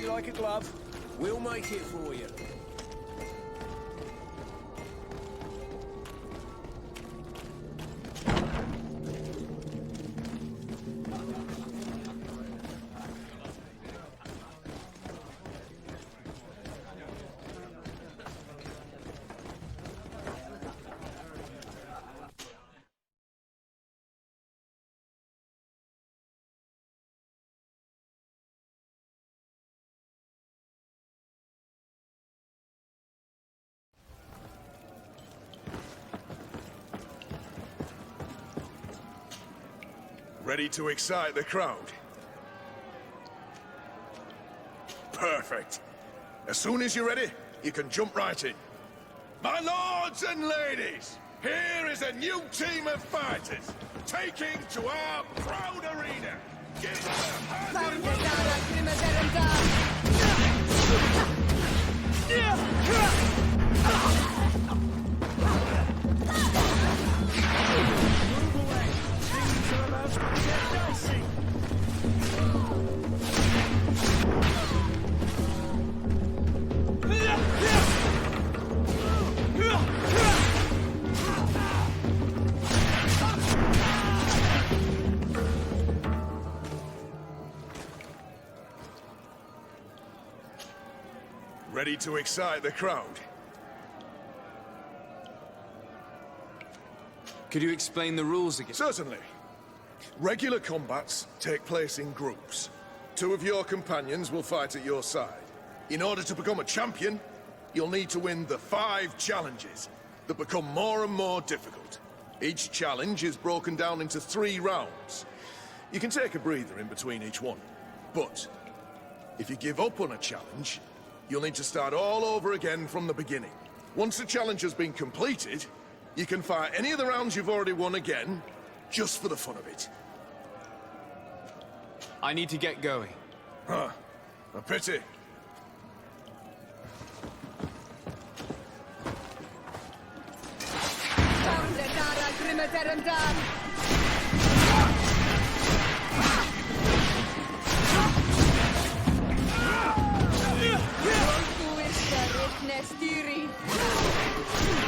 like a glove. We'll make it for you. Ready to excite the crowd? Perfect. As soon as you're ready, you can jump right in. My lords and ladies, here is a new team of fighters, taking to our proud arena. Give them a hand Ready to excite the crowd? Could you explain the rules again? Certainly. Regular combats take place in groups. 2 of your companions will fight at your side. In order to become a champion, you'll need to win the 5 challenges that become more and more difficult. Each challenge is broken down into 3 rounds. You can take a breather in between each one. But if you give up on a challenge, you'll need to start all over again from the beginning. Once the challenge has been completed, you can fight any of the rounds you've already won again, just for the fun of it. I need to get going. Huh. A pity.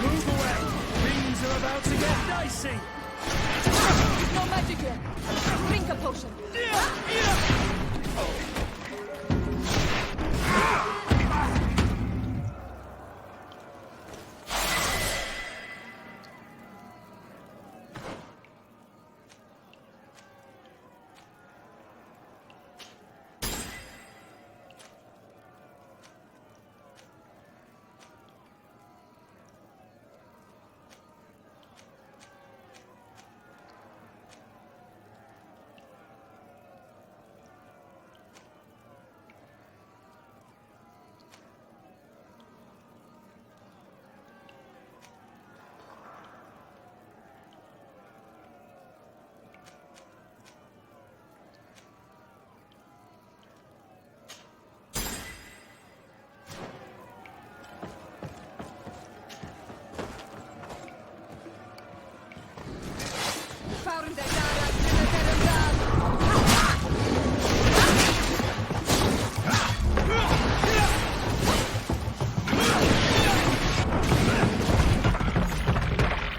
Move away! Things are about to get dicey! No magic here! Drink a potion!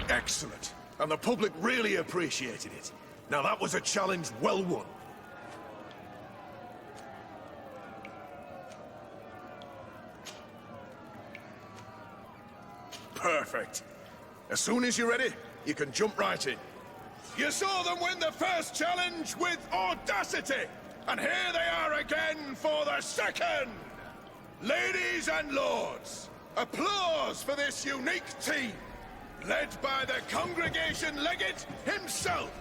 Excellent. And the public really appreciated it. Now that was a challenge well won. Perfect. As soon as you're ready, you can jump right in. You saw them win the first challenge with audacity, and here they are again for the second! Ladies and lords, applause for this unique team, led by the congregation legate himself!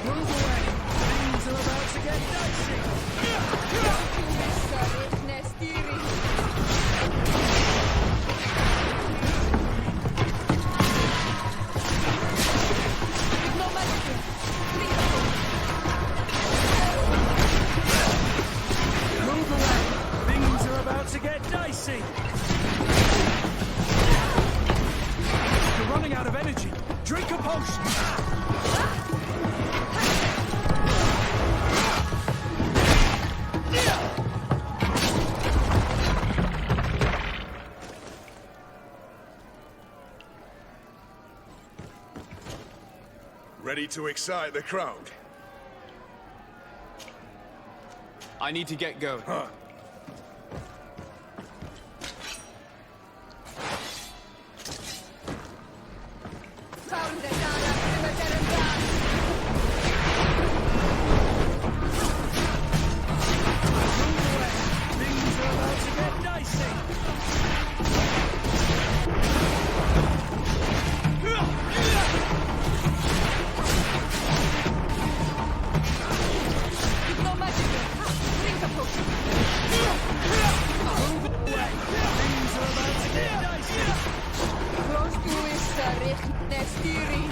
Move away! Things are about to get dicey! Move away! Ready to excite the crowd? I need to get going. Huh. Things are about to get dicey. No magic here. Drink a potion. Things are about to get dicey. Close to Ista, Nestiri.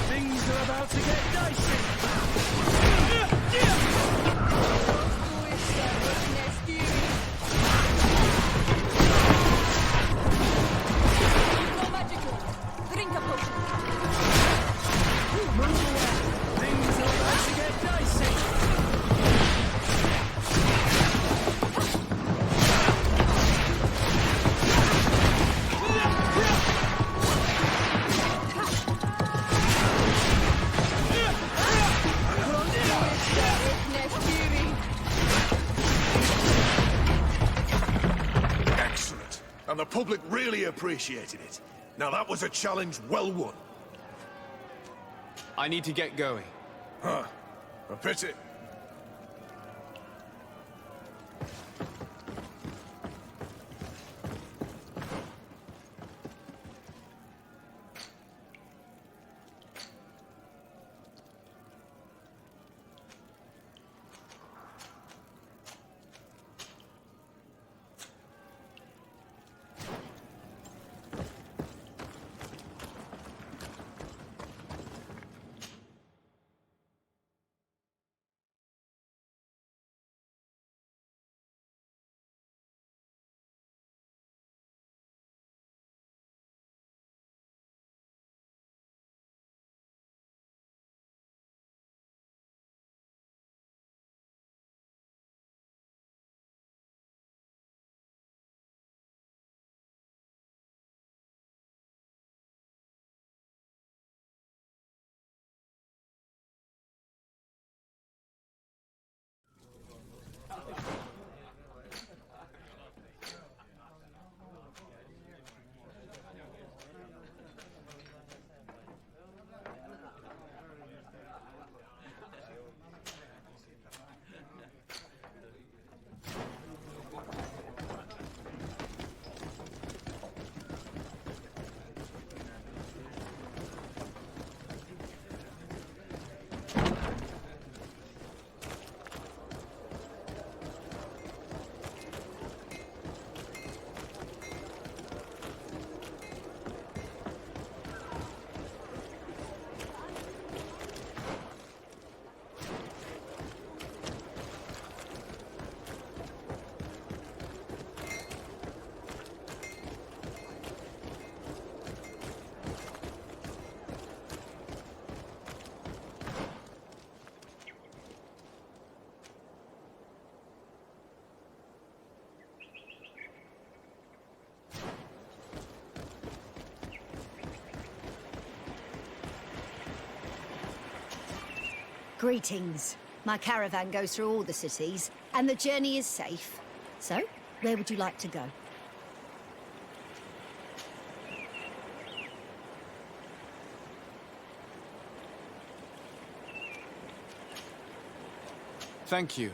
Things are about to get dicey. No magic here. Drink a potion. Things are about to get dicey. Nestiri. Excellent. And the public really appreciated it. Now that was a challenge well won. I need to get going. Huh. A pity. Greetings. My caravan goes through all the cities, and the journey is safe. So, where would you like to go? Thank you.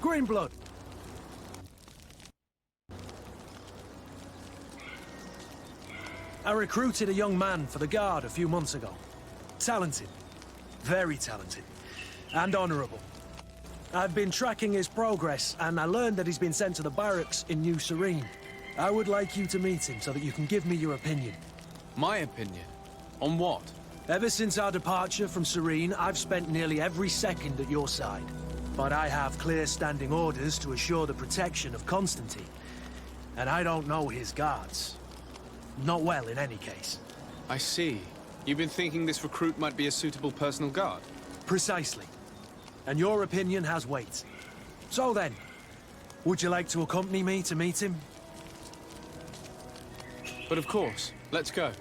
Greenblood! I recruited a young man for the Guard a few months ago. Talented. Very talented. And honorable. I've been tracking his progress, and I learned that he's been sent to the barracks in New Serene. I would like you to meet him so that you can give me your opinion. My opinion? On what? Ever since our departure from Serene, I've spent nearly every second at your side. But I have clear standing orders to assure the protection of Constantine. And I don't know his guards. Not well, in any case. I see. You've been thinking this recruit might be a suitable personal guard? Precisely. And your opinion has weight. So then, would you like to accompany me to meet him? But of course. Let's go.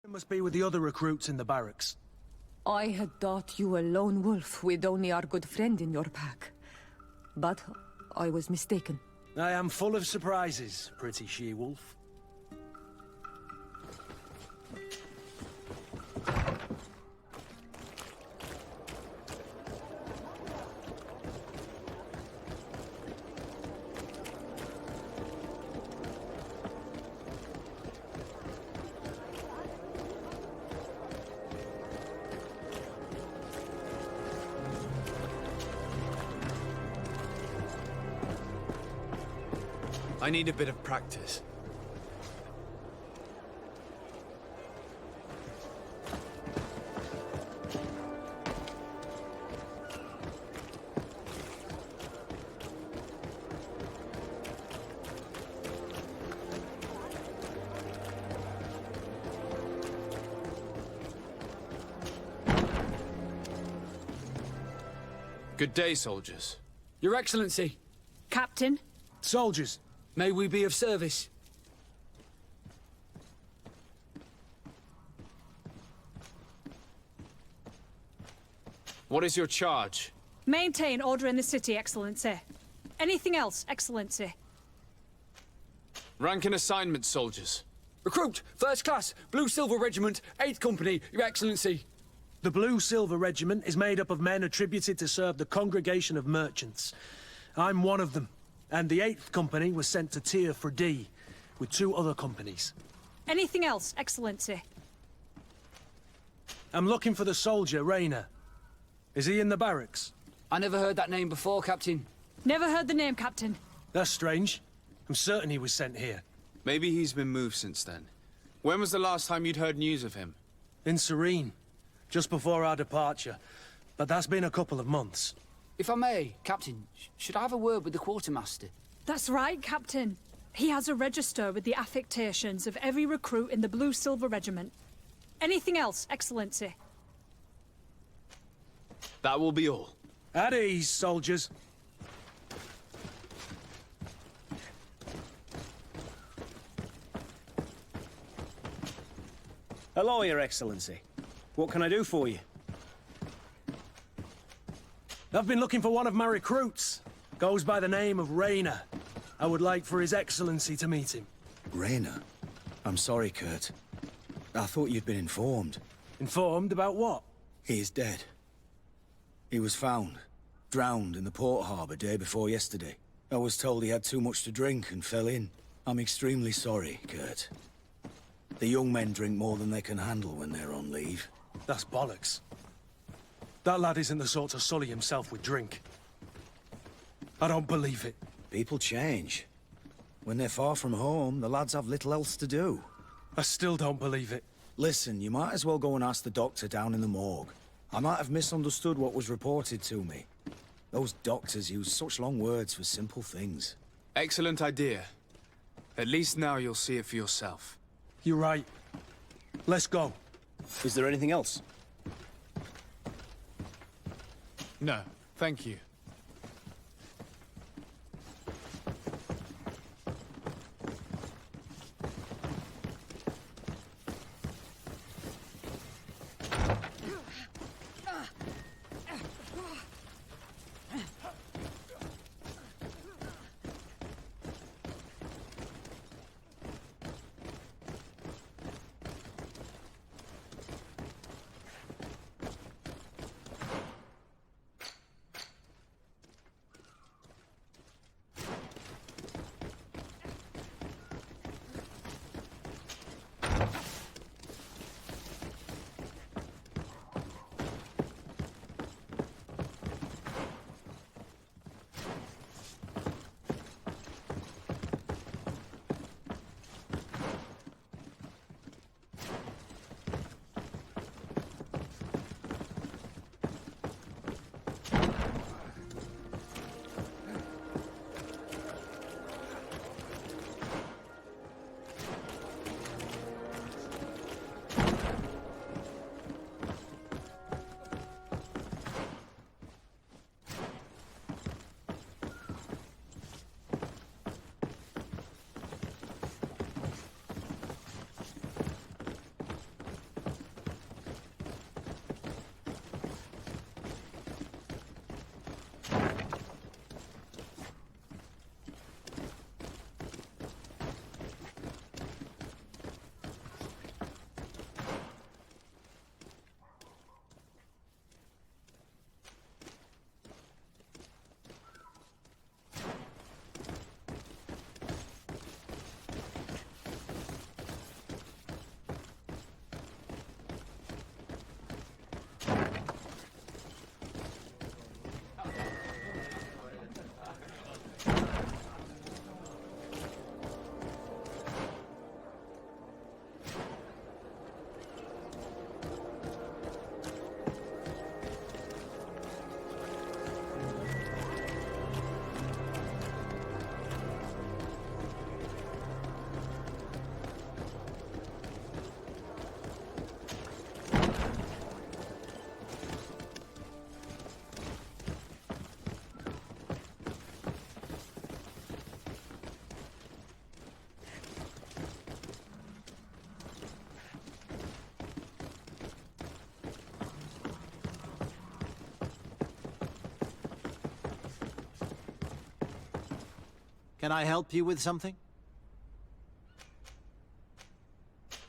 It must be with the other recruits in the barracks. I had thought you a lone wolf with only our good friend in your pack. But I was mistaken. I am full of surprises, pretty she-wolf. I need a bit of practice. Good day, soldiers. Your Excellency, Captain? Soldiers, may we be of service? What is your charge? Maintain order in the city, Excellency. Anything else, Excellency? Rank and assignment, soldiers. Recruit, first class, Blue Silver Regiment, 8th Company, Your Excellency. The Blue Silver Regiment is made up of men attributed to serve the Congregation of Merchants. I'm one of them, and the 8th Company was sent to Tier for D, with 2 other companies. Anything else, Excellency? I'm looking for the soldier, Rayner. Is he in the barracks? I never heard that name before, Captain. Never heard the name, Captain. That's strange. I'm certain he was sent here. Maybe he's been moved since then. When was the last time you'd heard news of him? In Serene, just before our departure. But that's been a couple of months. If I may, Captain, should I have a word with the quartermaster? That's right, Captain. He has a register with the affectations of every recruit in the Blue Silver Regiment. Anything else, Excellency? That will be all. At ease, soldiers. Hello, Your Excellency. What can I do for you? I've been looking for one of my recruits. Goes by the name of Rayner. I would like for His Excellency to meet him. Rayner? I'm sorry, Kurt. I thought you'd been informed. Informed about what? He is dead. He was found, drowned in the port harbour day before yesterday. I was told he had too much to drink and fell in. I'm extremely sorry, Kurt. The young men drink more than they can handle when they're on leave. That's bollocks. That lad isn't the sort to sully himself with drink. I don't believe it. People change. When they're far from home, the lads have little else to do. I still don't believe it. Listen, you might as well go and ask the doctor down in the morgue. I might have misunderstood what was reported to me. Those doctors use such long words for simple things. Excellent idea. At least now you'll see it for yourself. You're right. Let's go. Is there anything else? No, thank you. Can I help you with something?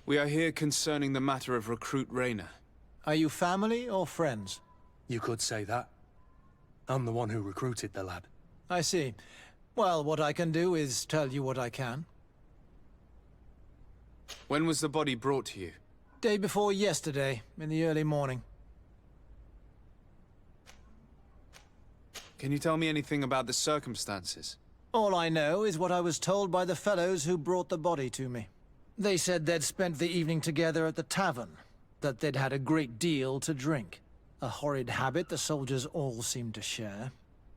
We are here concerning the matter of Recruit Rayner. Are you family or friends? You could say that. I'm the one who recruited the lad. I see. Well, what I can do is tell you what I can. When was the body brought to you? Day before yesterday, in the early morning. Can you tell me anything about the circumstances? All I know is what I was told by the fellows who brought the body to me. They said they'd spent the evening together at the tavern, that they'd had a great deal to drink. A horrid habit the soldiers all seemed to share.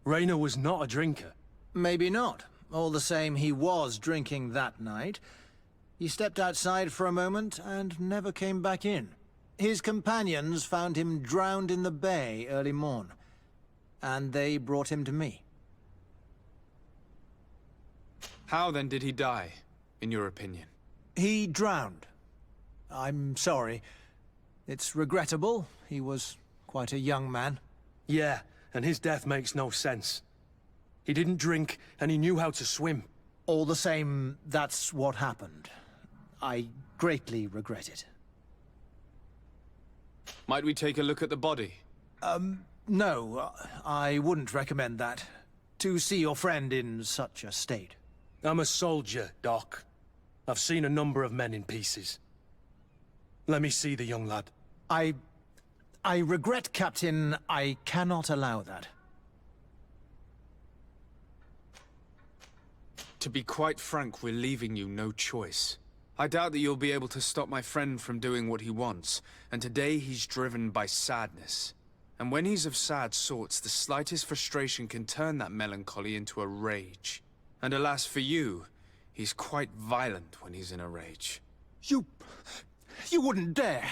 Rayner was not a drinker. Maybe not. All the same, he was drinking that night. He stepped outside for a moment and never came back in. His companions found him drowned in the bay early morn, and they brought him to me. How then did he die, in your opinion? He drowned. I'm sorry. It's regrettable. He was quite a young man. Yeah, and his death makes no sense. He didn't drink, and he knew how to swim. All the same, that's what happened. I greatly regret it. Might we take a look at the body? No, I wouldn't recommend that. To see your friend in such a state. I'm a soldier, Doc. I've seen a number of men in pieces. Let me see the young lad. I regret, Captain. I cannot allow that. To be quite frank, we're leaving you no choice. I doubt that you'll be able to stop my friend from doing what he wants, and today he's driven by sadness. And when he's of sad sorts, the slightest frustration can turn that melancholy into a rage. And alas for you, he's quite violent when he's in a rage. You wouldn't dare.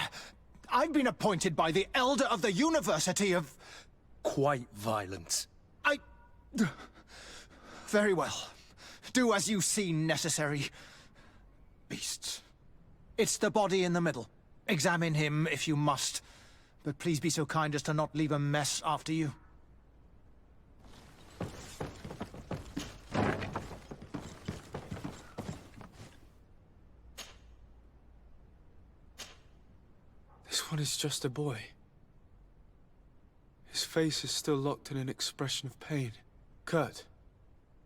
I've been appointed by the Elder of the University of... Quite violent. Very well. Do as you see necessary. Beasts. It's the body in the middle. Examine him if you must. But please be so kind as to not leave a mess after you. This one is just a boy. His face is still locked in an expression of pain. Kurt,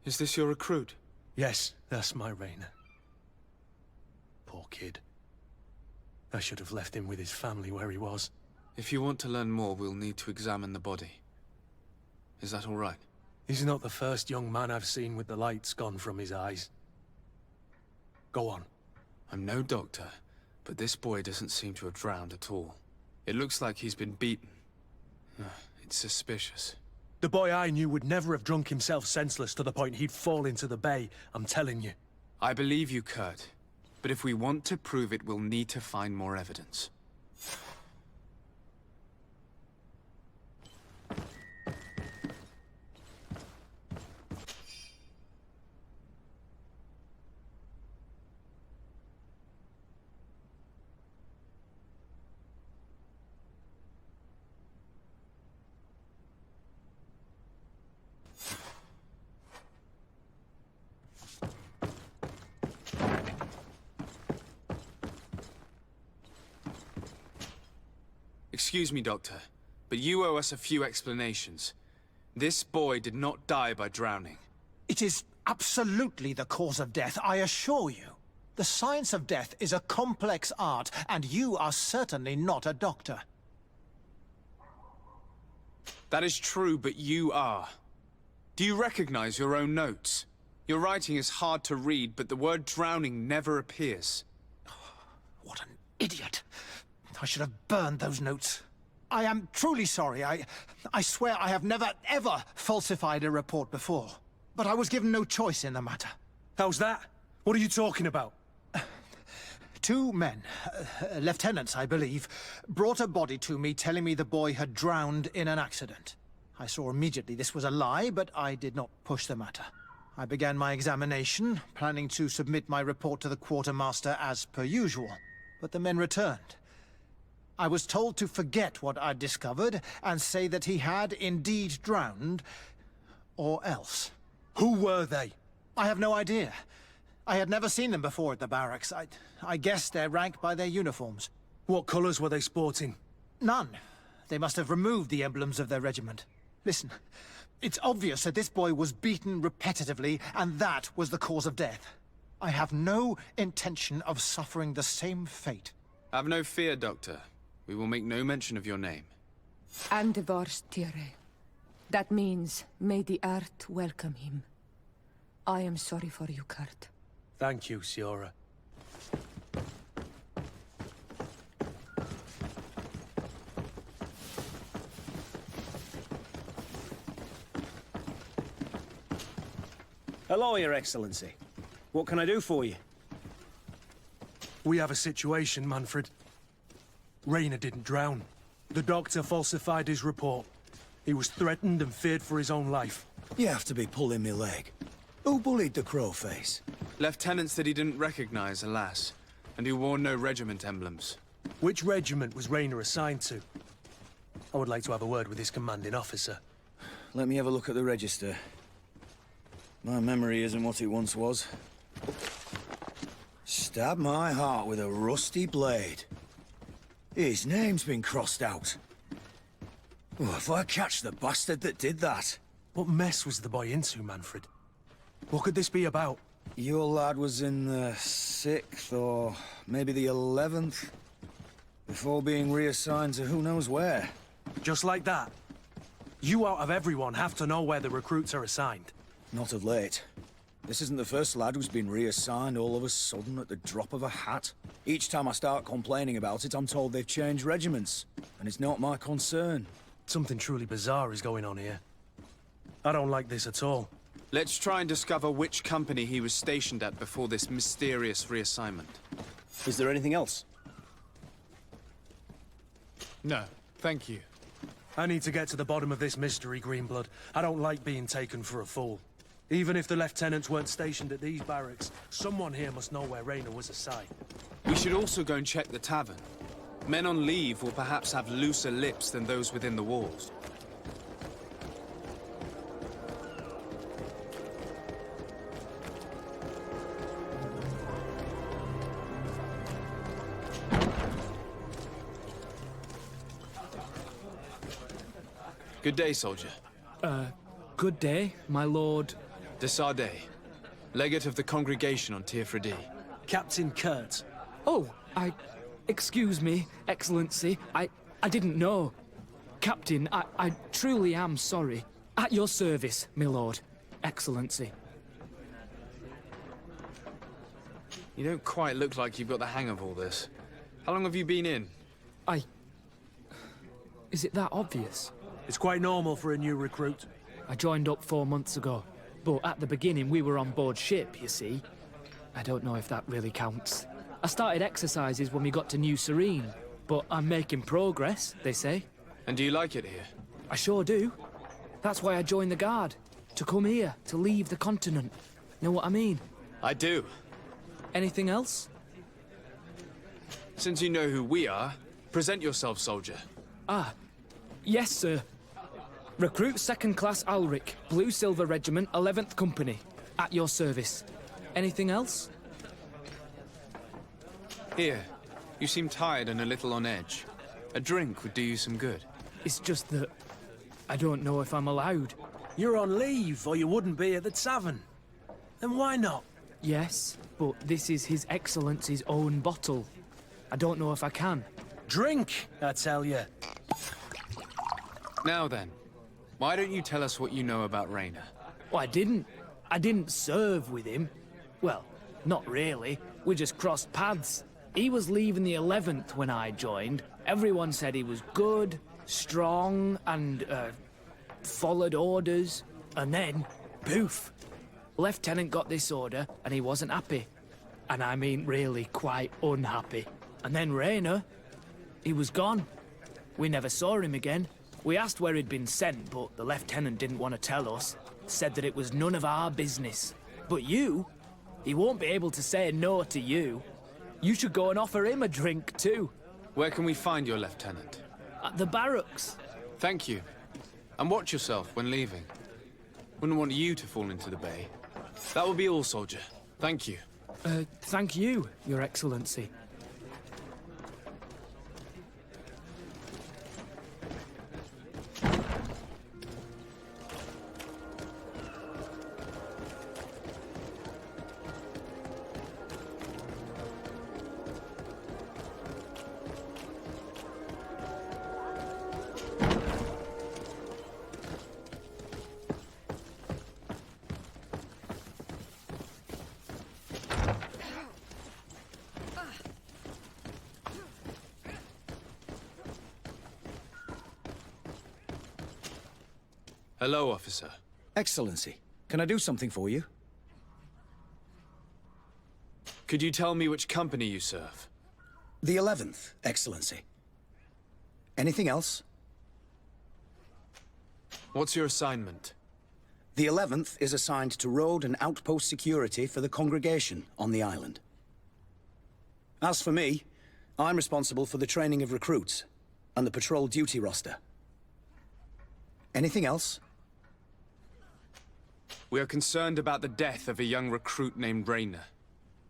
is this your recruit? Yes, that's my Rayner. Poor kid. I should have left him with his family where he was. If you want to learn more, we'll need to examine the body. Is that all right? He's not the first young man I've seen with the lights gone from his eyes. Go on. I'm no doctor, but this boy doesn't seem to have drowned at all. It looks like he's been beaten. It's suspicious. The boy I knew would never have drunk himself senseless to the point he'd fall into the bay, I'm telling you. I believe you, Kurt. But if we want to prove it, we'll need to find more evidence. Excuse me, Doctor, but you owe us a few explanations. This boy did not die by drowning. It is absolutely the cause of death, I assure you. The science of death is a complex art, and you are certainly not a doctor. That is true, but you are. Do you recognize your own notes? Your writing is hard to read, but the word drowning never appears. What an idiot. I should have burned those notes. I am truly sorry. I swear I have never, ever falsified a report before. But I was given no choice in the matter. How's that? What are you talking about? Two men, lieutenants, I believe, brought a body to me telling me the boy had drowned in an accident. I saw immediately this was a lie, but I did not push the matter. I began my examination, planning to submit my report to the quartermaster as per usual. But the men returned. I was told to forget what I'd discovered and say that he had indeed drowned, or else. Who were they? I have no idea. I had never seen them before at the barracks. I guessed their rank by their uniforms. What colours were they sporting? None. They must have removed the emblems of their regiment. Listen, it's obvious that this boy was beaten repetitively, and that was the cause of death. I have no intention of suffering the same fate. Have no fear, Doctor. We will make no mention of your name. Andevars Tire. That means, may the earth welcome him. I am sorry for you, Kurt. Thank you, Siora. Hello, Your Excellency. What can I do for you? We have a situation, Manfred. Rayner didn't drown. The doctor falsified his report. He was threatened and feared for his own life. You have to be pulling me leg. Who bullied the crowface? Lieutenants that he didn't recognize, alas, and who wore no regiment emblems. Which regiment was Rayner assigned to? I would like to have a word with his commanding officer. Let me have a look at the register. My memory isn't what it once was. Stab my heart with a rusty blade. His name's been crossed out. Oh, if I catch the bastard that did that. What mess was the boy into, Manfred? What could this be about? Your lad was in the 6th, or maybe the 11th, before being reassigned to who knows where. Just like that? You out of everyone have to know where the recruits are assigned. Not of late. This isn't the first lad who's been reassigned all of a sudden at the drop of a hat. Each time I start complaining about it, I'm told they've changed regiments, and it's not my concern. Something truly bizarre is going on here. I don't like this at all. Let's try and discover which company he was stationed at before this mysterious reassignment. Is there anything else? No, thank you. I need to get to the bottom of this mystery, Greenblood. I don't like being taken for a fool. Even if the lieutenants weren't stationed at these barracks, someone here must know where Rayner was assigned. We should also go and check the tavern. Men on leave will perhaps have looser lips than those within the walls. Good day, soldier. Good day, my lord. De Sardet, legate of the congregation on Tirfredi. Captain Kurt. Oh, excuse me, Excellency. I didn't know. Captain, I truly am sorry. At your service, my lord. Excellency. You don't quite look like you've got the hang of all this. How long have you been in? Is it that obvious? It's quite normal for a new recruit. I joined up 4 months ago. But at the beginning, we were on board ship, you see. I don't know if that really counts. I started exercises when we got to New Serene. But I'm making progress, they say. And do you like it here? I sure do. That's why I joined the Guard. To come here, to leave the continent. Know what I mean? I do. Anything else? Since you know who we are, present yourself, soldier. Yes, sir. Recruit 2nd Class Alric, Blue Silver Regiment, 11th Company. At your service. Anything else? Here. You seem tired and a little on edge. A drink would do you some good. It's just that I don't know if I'm allowed. You're on leave, or you wouldn't be at the tavern. Then why not? Yes, but this is His Excellency's own bottle. I don't know if I can. Drink, I tell you. Now then, why don't you tell us what you know about Rayner? Well, I didn't serve with him. Well, not really. We just crossed paths. He was leaving the 11th when I joined. Everyone said he was good, strong, and, followed orders. And then, poof! Lieutenant got this order, and he wasn't happy. And I mean really quite unhappy. And then Rayner, he was gone. We never saw him again. We asked where he'd been sent, but the lieutenant didn't want to tell us. Said that it was none of our business. But you, he won't be able to say no to you. You should go and offer him a drink too. Where can we find your lieutenant? At the barracks. Thank you. And watch yourself when leaving. Wouldn't want you to fall into the bay. That will be all, soldier. Thank you. Thank you, Your Excellency. Hello, officer. Excellency, can I do something for you? Could you tell me which company you serve? The 11th, Excellency. Anything else? What's your assignment? The 11th is assigned to road and outpost security for the congregation on the island. As for me, I'm responsible for the training of recruits and the patrol duty roster. Anything else? We are concerned about the death of a young recruit named Rayner.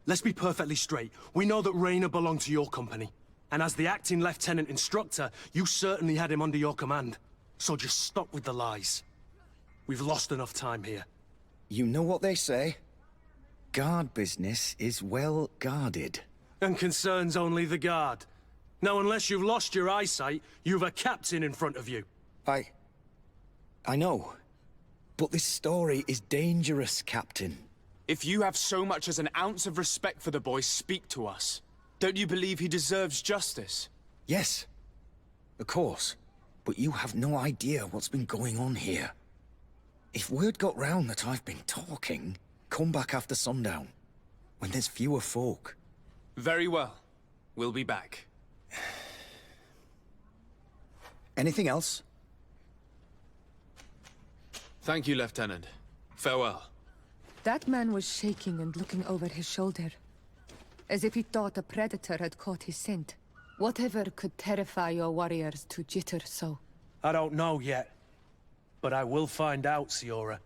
Let's be perfectly straight. We know that Rayner belonged to your company. And as the acting lieutenant instructor, you certainly had him under your command. So just stop with the lies. We've lost enough time here. You know what they say? Guard business is well guarded. And concerns only the guard. Now, unless you've lost your eyesight, you've a captain in front of you. I know. But this story is dangerous, Captain. If you have so much as an ounce of respect for the boy, speak to us. Don't you believe he deserves justice? Yes, of course. But you have no idea what's been going on here. If word got round that I've been talking, come back after sundown, when there's fewer folk. Very well. We'll be back. Anything else? Thank you, Lieutenant. Farewell. That man was shaking and looking over his shoulder, as if he thought a predator had caught his scent. Whatever could terrify your warriors to jitter so? I don't know yet, but I will find out, Siora.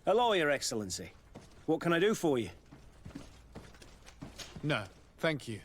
Hello, Your Excellency. What can I do for you? No, thank you.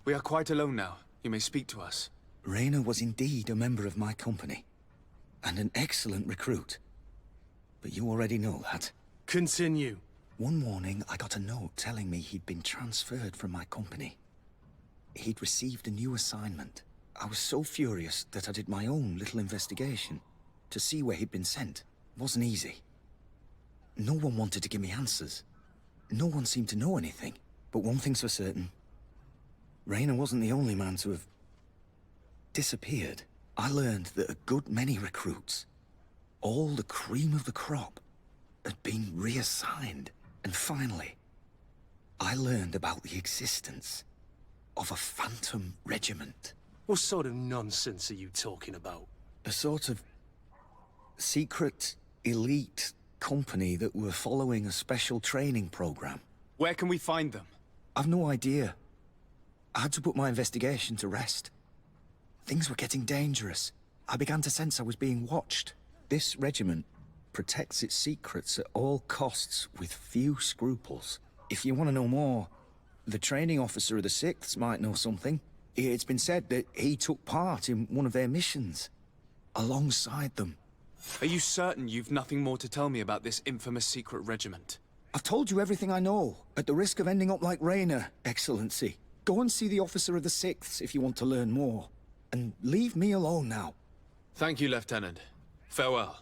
We are quite alone now. You may speak to us. Rayner was indeed a member of my company, and an excellent recruit. But you already know that. Continue. One morning, I got a note telling me he'd been transferred from my company. He'd received a new assignment. I was so furious that I did my own little investigation to see where he'd been sent. It wasn't easy. No one wanted to give me answers. No one seemed to know anything. But one thing's for certain. Rayner wasn't the only man to have disappeared. I learned that a good many recruits, all the cream of the crop, had been reassigned. And finally, I learned about the existence of a phantom regiment. What sort of nonsense are you talking about? A sort of secret, elite company that were following a special training program. Where can we find them? I've no idea. I had to put my investigation to rest. Things were getting dangerous. I began to sense I was being watched. This regiment protects its secrets at all costs with few scruples. If you want to know more, the training officer of the 6th might know something. It's been said that he took part in one of their missions, alongside them. Are you certain you've nothing more to tell me about this infamous secret regiment? I've told you everything I know, at the risk of ending up like Rayner, Excellency. Go and see the officer of the 6th if you want to learn more. And leave me alone now. Thank you, Lieutenant. Farewell.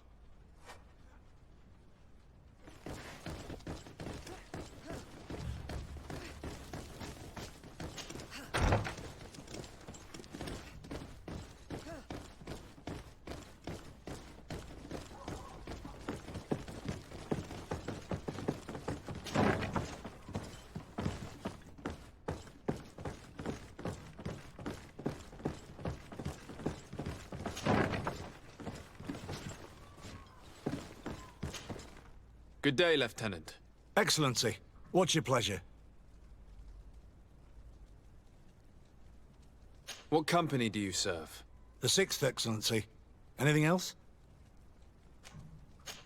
Good day, Lieutenant. Excellency, what's your pleasure? What company do you serve? The 6th, Excellency. Anything else?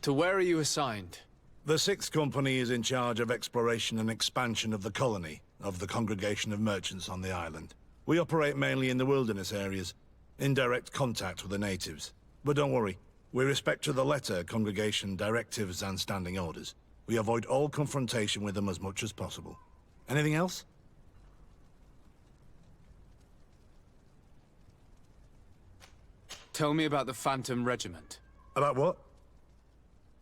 To where are you assigned? The 6th Company is in charge of exploration and expansion of the colony of the Congregation of Merchants on the island. We operate mainly in the wilderness areas, in direct contact with the natives. But don't worry, we respect to the letter Congregation directives and standing orders. We avoid all confrontation with them as much as possible. Anything else? Tell me about the Phantom Regiment. About what?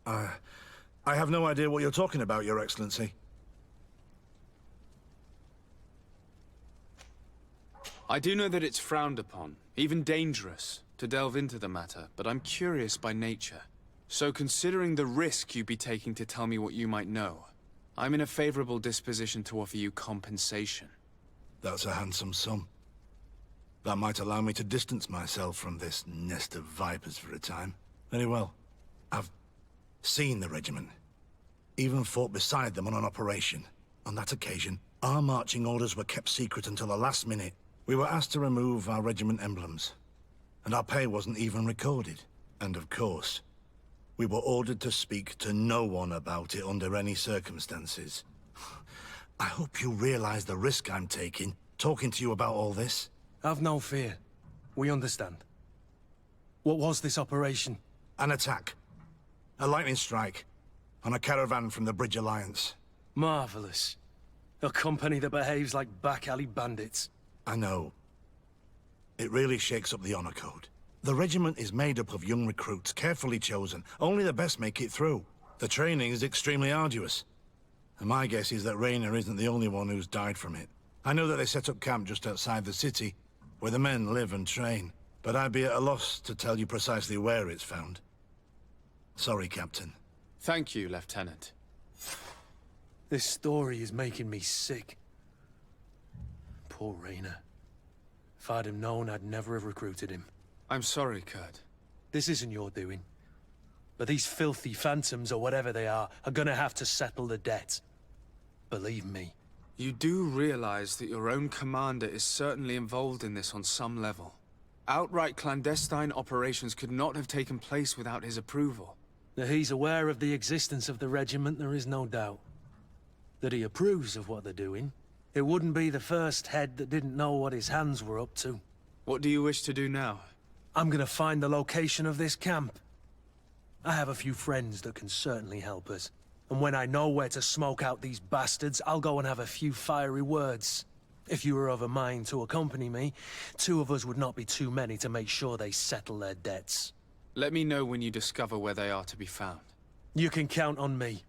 I have no idea what you're talking about, Your Excellency. I do know that it's frowned upon, even dangerous, to delve into the matter, but I'm curious by nature. So considering the risk you'd be taking to tell me what you might know, I'm in a favorable disposition to offer you compensation. That's a handsome sum. That might allow me to distance myself from this nest of vipers for a time. Very well. I've seen the regiment. Even fought beside them on an operation. On that occasion, our marching orders were kept secret until the last minute. We were asked to remove our regiment emblems. And our pay wasn't even recorded. And of course, we were ordered to speak to no one about it under any circumstances. I hope you realize the risk I'm taking, talking to you about all this. Have no fear. We understand. What was this operation? An attack. A lightning strike. On a caravan from the Bridge Alliance. Marvelous. A company that behaves like back-alley bandits. I know. It really shakes up the honor code. The regiment is made up of young recruits, carefully chosen. Only the best make it through. The training is extremely arduous. And my guess is that Rayner isn't the only one who's died from it. I know that they set up camp just outside the city, where the men live and train. But I'd be at a loss to tell you precisely where it's found. Sorry, Captain. Thank you, Lieutenant. This story is making me sick. Poor Rayner. If I'd have known, I'd never have recruited him. I'm sorry, Kurt. This isn't your doing. But these filthy phantoms, or whatever they are gonna have to settle the debt. Believe me. You do realize that your own commander is certainly involved in this on some level. Outright clandestine operations could not have taken place without his approval. That he's aware of the existence of the regiment, there is no doubt. That he approves of what they're doing, It wouldn't be the first head that didn't know what his hands were up to. What do you wish to do now? I'm gonna find the location of this camp. I have a few friends that can certainly help us. And when I know where to smoke out these bastards, I'll go and have a few fiery words. If you were of a mind to accompany me, 2 of us would not be too many to make sure they settle their debts. Let me know when you discover where they are to be found. You can count on me.